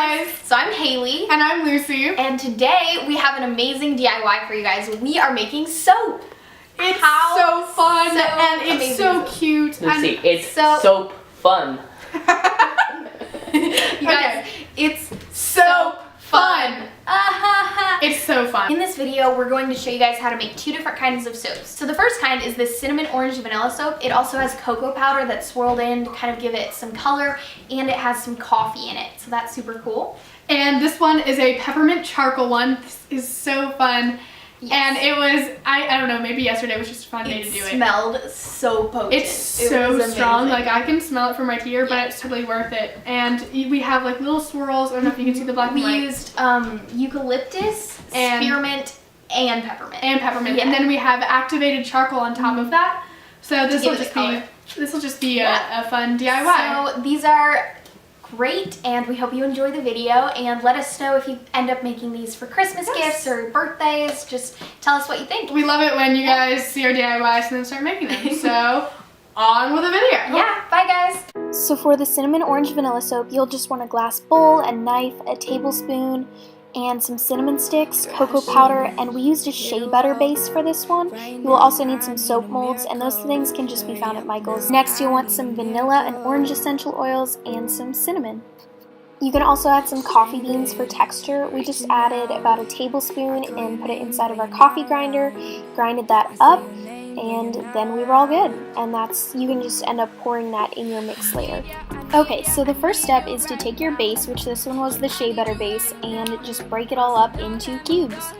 guys! So I'm Haley. And I'm Lucy. And today we have an amazing DIY for you guys. We are making soap. It's so fun and it's so cute. Lucy, it's soap fun. You guys, it's soap fun. It's so fun. In this video, we're going to show you guys how to make two different kinds of soaps. So the first kind is this cinnamon orange vanilla soap. It also has cocoa powder that's swirled in to kind of give it some color, and it has some coffee in it. So that's super cool. And this one is a peppermint charcoal one. This is so fun. Yes. And it was, I don't know, maybe yesterday was just a fun day to do it. It smelled so potent. It's so strong. Like, I can smell it from right here, but it's totally worth it. And we have like little swirls. I don't know if you can see the black and white. We used eucalyptus, spearmint, and peppermint. Yeah. And then we have activated charcoal on top of that. So this will just be a fun DIY. So these are great, and we hope you enjoy the video, and let us know if you end up making these for Christmas gifts or birthdays. Just tell us what you think. We love it when you guys see our DIYs and then start making them. So on with the video. Yeah, bye guys. So for the cinnamon orange vanilla soap, you'll just want a glass bowl, a knife, a tablespoon, and some cinnamon sticks, cocoa powder, and we used a shea butter base for this one. You will also need some soap molds, and those things can just be found at Michael's. Next, you'll want some vanilla and orange essential oils and some cinnamon. You can also add some coffee beans for texture. We just added about a tablespoon and put it inside of our coffee grinder, grinded that up, and then we were all good. And you can just end up pouring that in your mix later. Okay, so the first step is to take your base, which this one was the shea butter base, and just break it all up into cubes.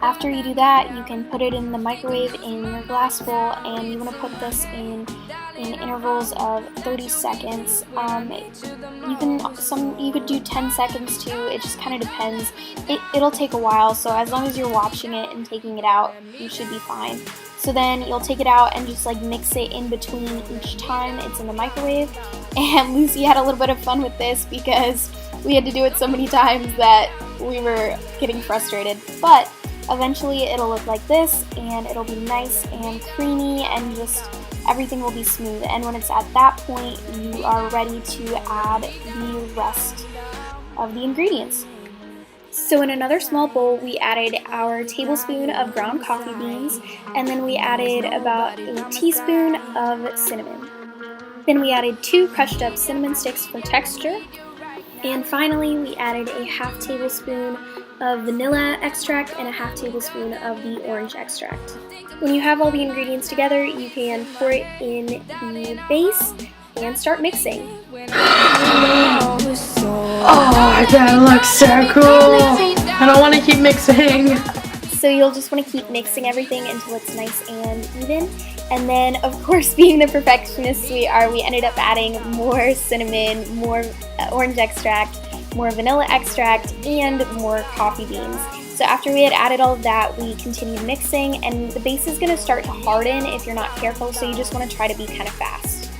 After you do that, you can put it in the microwave in your glass bowl, and you want to put this in intervals of 30 seconds. You could do 10 seconds too. It just kind of depends. It'll take a while, so as long as you're watching it and taking it out, you should be fine. So then you'll take it out and just like mix it in between each time it's in the microwave. And Lucy had a little bit of fun with this because we had to do it so many times that we were getting frustrated. But eventually it'll look like this, and it'll be nice and creamy, and just everything will be smooth. And when it's at that point, you are ready to add the rest of the ingredients. So in another small bowl, we added our tablespoon of ground coffee beans, and then we added about a teaspoon of cinnamon. Then we added 2 crushed up cinnamon sticks for texture. And finally, we added a half tablespoon of vanilla extract and a half tablespoon of the orange extract. When you have all the ingredients together, you can pour it in the base and start mixing. Oh, that looks so cool! I don't want to keep mixing. So you'll just want to keep mixing everything until it's nice and even. And then, of course, being the perfectionists we are, we ended up adding more cinnamon, more orange extract, more vanilla extract, and more coffee beans. So after we had added all of that, we continued mixing, and the base is going to start to harden if you're not careful, so you just want to try to be kind of fast.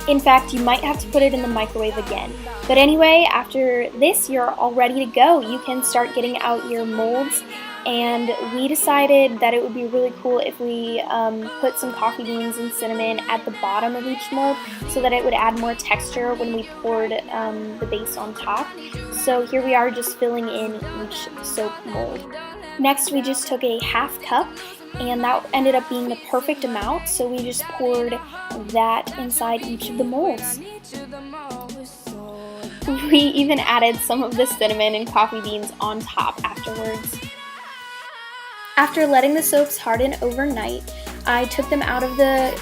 In fact, you might have to put it in the microwave again. But anyway, after this, you're all ready to go. You can start getting out your molds, and we decided that it would be really cool if we put some coffee beans and cinnamon at the bottom of each mold so that it would add more texture when we poured the base on top. So here we are just filling in each soap mold. Next, we just took a half cup, and that ended up being the perfect amount, so we just poured that inside each of the molds. We even added some of the cinnamon and coffee beans on top afterwards. After letting the soaps harden overnight, I took them out of the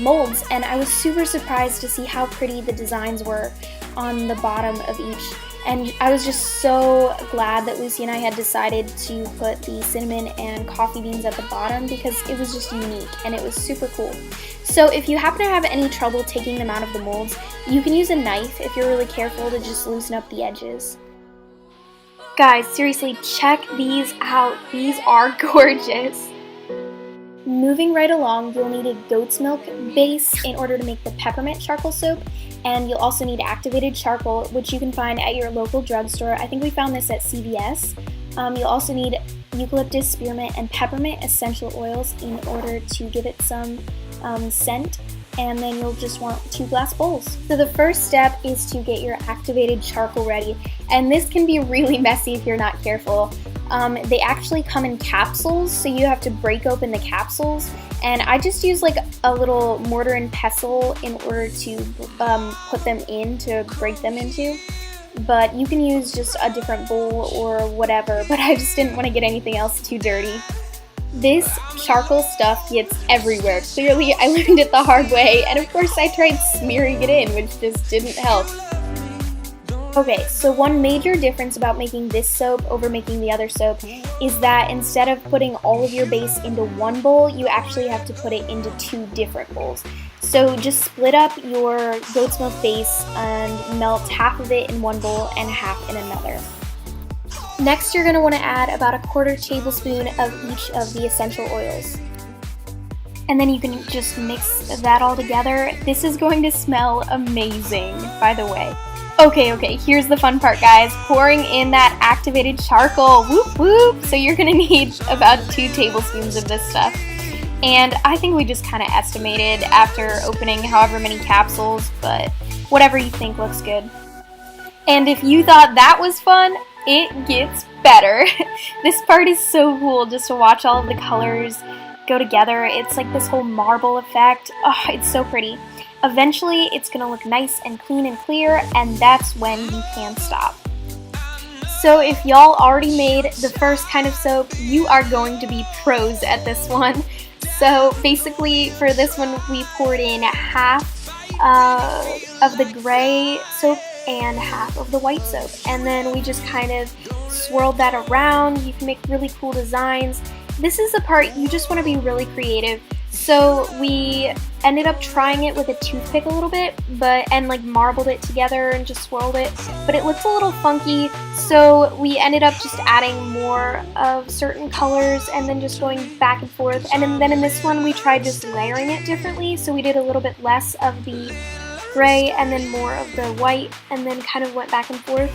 molds, and I was super surprised to see how pretty the designs were on the bottom of each. And I was just so glad that Lucy and I had decided to put the cinnamon and coffee beans at the bottom, because it was just unique and it was super cool. So if you happen to have any trouble taking them out of the molds, you can use a knife if you're really careful to just loosen up the edges. Guys, seriously, check these out. These are gorgeous. Moving right along, you'll need a goat's milk base in order to make the peppermint charcoal soap, and you'll also need activated charcoal, which you can find at your local drugstore. I think we found this at CVS. You'll also need eucalyptus, spearmint, and peppermint essential oils in order to give it some scent. and then you'll just want 2 glass bowls. So the first step is to get your activated charcoal ready, and this can be really messy if you're not careful. They actually come in capsules, so you have to break open the capsules, and I just use like a little mortar and pestle in order to put them in, to break them into. But you can use just a different bowl or whatever, but I just didn't want to get anything else too dirty. This charcoal stuff gets everywhere. Clearly, I learned it the hard way, and of course I tried smearing it in, which just didn't help. Okay, so one major difference about making this soap over making the other soap is that instead of putting all of your base into one bowl, you actually have to put it into 2 different bowls. So just split up your goat's milk base and melt half of it in one bowl and half in another. Next, you're going to want to add about a 1/4 tablespoon of each of the essential oils. And then you can just mix that all together. This is going to smell amazing, by the way. Okay, here's the fun part, guys. Pouring in that activated charcoal. Whoop, whoop. So you're going to need about 2 tablespoons of this stuff. And I think we just kind of estimated after opening however many capsules, but whatever you think looks good. And if you thought that was fun, it gets better. This part is so cool just to watch all of the colors go together. It's like this whole marble effect. Oh, it's so pretty. Eventually, it's going to look nice and clean and clear, and that's when you can stop. So if y'all already made the first kind of soap, you are going to be pros at this one. So basically, for this one, we poured in half of the gray soap and half of the white soap, and then we just kind of swirled that around. You can make really cool designs. This is the part you just want to be really creative. So we ended up trying it with a toothpick a little bit, and like marbled it together and just swirled it, but it looks a little funky, so we ended up just adding more of certain colors and then just going back and forth. And then in this one we tried just layering it differently, so we did a little bit less of the gray and then more of the white, and then kind of went back and forth.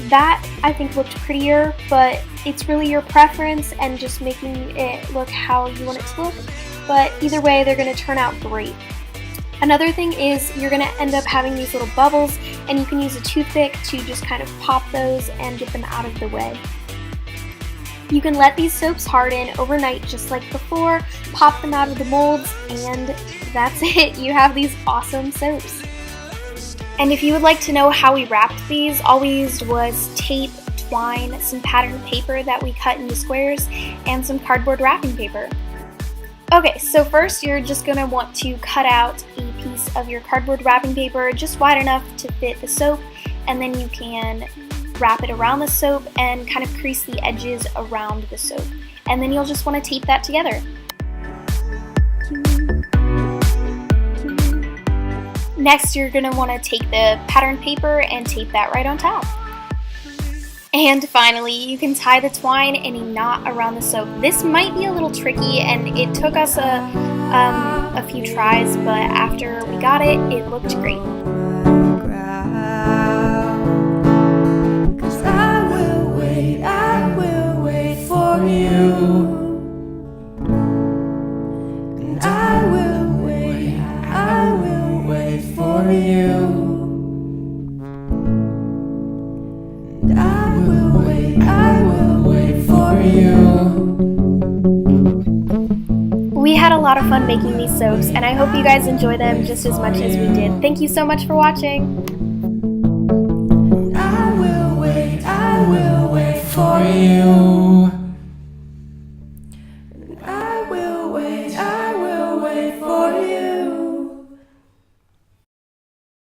That I think looked prettier, but it's really your preference and just making it look how you want it to look. But either way, they're going to turn out great. Another thing is you're going to end up having these little bubbles, and you can use a toothpick to just kind of pop those and get them out of the way. You can let these soaps harden overnight just like before, pop them out of the molds, and that's it. You have these awesome soaps. And if you would like to know how we wrapped these, all we used was tape, twine, some patterned paper that we cut into squares, and some cardboard wrapping paper. Okay, so first you're just going to want to cut out a piece of your cardboard wrapping paper just wide enough to fit the soap, and then you can wrap it around the soap and kind of crease the edges around the soap. And then you'll just want to tape that together. Next, you're going to want to take the patterned paper and tape that right on top. And finally, you can tie the twine in a knot around the soap. This might be a little tricky, and it took us a few tries, but after we got it, it looked great. 'Cause I will wait for you. And I will wait for you. And I will wait for you. We had a lot of fun making these soaps, and I hope you guys enjoy them just as much as we did. Thank you so much for watching. I will wait for you. I will wait.